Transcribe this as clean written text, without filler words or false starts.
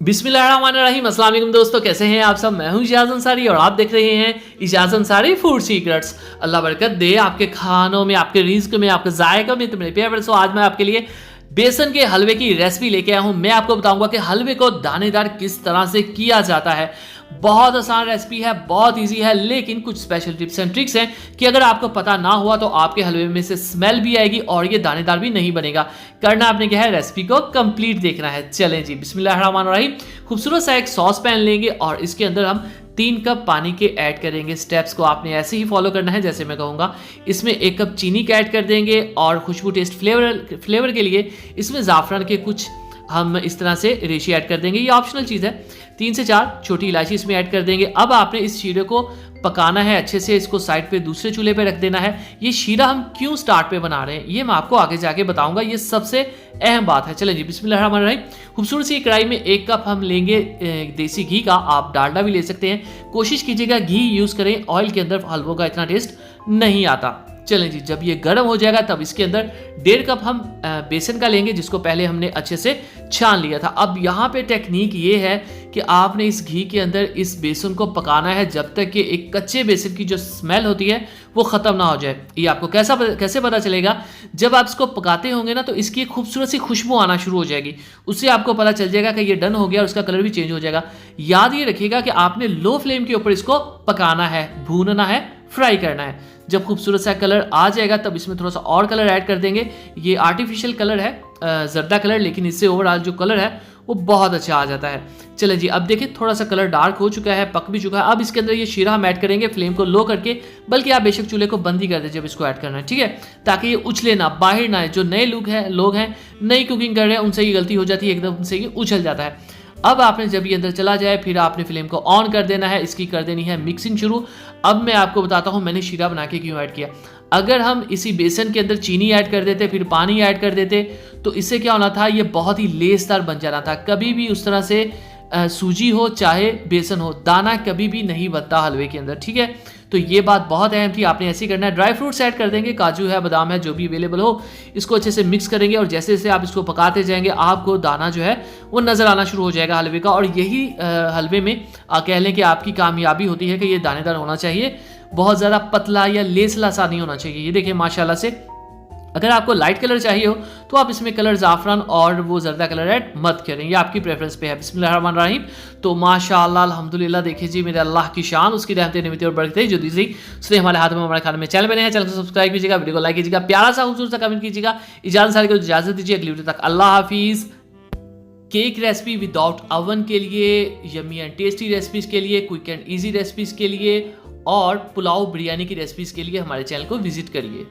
बिस्मिल्लाहिर्रहमानिर्रहीम, अस्सलाम वालेकुम दोस्तों, कैसे हैं आप सब। मैं हूं इजाज अंसारी और आप देख रहे हैं इजाज अंसारी फूड सीक्रेट्स। अल्लाह बरकत दे आपके खानों में, आपके रिज्क में, आपके जायका में। तो मेरे प्यारे दोस्तों, आज मैं आपके लिए बेसन के हलवे की रेसिपी लेके आया हूं। मैं आपको बताऊंगा कि हलवे को दानेदार किस तरह से किया जाता है। बहुत आसान रेसिपी है, बहुत इजी है, लेकिन कुछ स्पेशल टिप्स एंड ट्रिक्स हैं कि अगर आपको पता ना हुआ तो आपके हलवे में से स्मेल भी आएगी और ये दानेदार भी नहीं बनेगा। करना आपने क्या है, रेसिपी को कंप्लीट देखना है। चलें जी, बिस्मिल्लाहिर्रहमानिर्रहीम। खूबसूरत सा एक सॉस पैन लेंगे और इसके अंदर हम 3 कप पानी के ऐड करेंगे। स्टेप्स को आपने ऐसे ही फॉलो करना है जैसे मैं कहूँगा। इसमें 1 कप चीनी का ऐड कर देंगे और खुशबू टेस्ट फ्लेवर के लिए इसमें ज़ाफ़रान के कुछ हम इस तरह से रेशी ऐड कर देंगे। ये ऑप्शनल चीज़ है। 3 से 4 छोटी इलायची इसमें ऐड कर देंगे। अब आपने इस शीरे को पकाना है अच्छे से, इसको साइड पे दूसरे चूल्हे पे रख देना है। ये शीरा हम क्यों स्टार्ट पे बना रहे हैं ये मैं आपको आगे जाके बताऊंगा, ये सबसे अहम बात है। चलें जी, बिस्मिल्लाहिर्रहमानिर्रहीम। खूबसूरत सी कढ़ाई में 1 कप हम लेंगे देसी घी का, आप डालडा भी ले सकते हैं। कोशिश कीजिएगा घी यूज़ करें, ऑयल के अंदर हलवों का इतना टेस्ट नहीं आता। चलें जी, जब ये गर्म हो जाएगा तब इसके अंदर 1.5 कप हम बेसन का लेंगे, जिसको पहले हमने अच्छे से छान लिया था। अब यहाँ पे टेक्निक ये है कि आपने इस घी के अंदर इस बेसन को पकाना है जब तक कि एक कच्चे बेसन की जो स्मेल होती है वो ख़त्म ना हो जाए। ये आपको कैसे पता चलेगा, जब आप इसको पकाते होंगे ना तो इसकी एक खूबसूरत सी खुशबू आना शुरू हो जाएगी। उससे आपको पता चल जाएगा कि ये डन हो गया और उसका कलर भी चेंज हो जाएगा। याद ये रखिएगा कि आपने लो फ्लेम के ऊपर इसको पकाना है, भूनना है, फ्राई करना है। जब खूबसूरत सा कलर आ जाएगा तब इसमें थोड़ा सा और कलर ऐड कर देंगे। ये आर्टिफिशियल कलर है, जर्दा कलर, लेकिन इससे ओवरऑल जो कलर है वो बहुत अच्छा आ जाता है। चलें जी, अब देखिए थोड़ा सा कलर डार्क हो चुका है, पक भी चुका है। अब इसके अंदर ये शीरा हम ऐड करेंगे, फ्लेम को लो करके, बल्कि आप बेशक चूल्हे को बंद ही कर दें जब इसको ऐड करना है, ठीक है, ताकि ये उछले ना, बाहर ना आए। जो नए लोग हैं नई कुकिंग कर रहे हैं, उनसे ये गलती हो जाती है, एकदम से ये उछल जाता है। अब आपने जब ये अंदर चला जाए फिर आपने फ्लेम को ऑन कर देना है, इसकी कर देनी है मिक्सिंग शुरू। अब मैं आपको बताता हूँ मैंने शीरा बना के क्यों ऐड किया। अगर हम इसी बेसन के अंदर चीनी ऐड कर देते, फिर पानी ऐड कर देते, तो इससे क्या होना था, ये बहुत ही लेसदार बन जाना था। कभी भी उस तरह से सूजी हो चाहे बेसन हो, दाना कभी भी नहीं बनता हलवे के अंदर, ठीक है। तो ये बात बहुत अहम थी, आपने ऐसे ही करना है। ड्राई फ्रूट्स ऐड कर देंगे, काजू है, बादाम है, जो भी अवेलेबल हो, इसको अच्छे से मिक्स करेंगे और जैसे जैसे आप इसको पकाते जाएंगे आपको दाना जो है वो नज़र आना शुरू हो जाएगा हलवे का। और यही हलवे में कह लें कि आपकी कामयाबी होती है कि ये दानेदार होना चाहिए, बहुत ज़्यादा पतला या लेसला सा नहीं होना चाहिए। ये देखिए माशाल्लाह से। अगर आपको लाइट कलर चाहिए हो तो आप इसमें कलर ज़ाफ़रान और वो जर्दा कलर ऐड मत करें, ये आपकी प्रेफरेंस पे है। बिस्मिल्लाहिर्रहमानिर्रहीम। तो माशाअल्लाह अल्हम्दुलिल्लाह, देखिए जी मेरे अल्लाह की शान, उसकी रहमतें नेमतें और बरकतें जो दीजिए उसने हमारे हाथ में हमारे खाने में। चैनल बने हैं, चैनल को सब्सक्राइब कीजिएगा, वीडियो को लाइक कीजिएगा, प्यारा सा खूबसूरत सा कमेंट कीजिएगा। इजाज़त सारी को इजाज़त दीजिए, अगली वीडियो तक अल्लाह हाफिज़। केक रेसिपी विदाउट अवन के लिए, यम्मी एंड टेस्टी रेसिपीज़ के लिए, क्विक एंड ईजी रेसिपीज़ के लिए और पुलाव बिरयानी की रेसिपीज़ के लिए हमारे चैनल को विजिट करिए।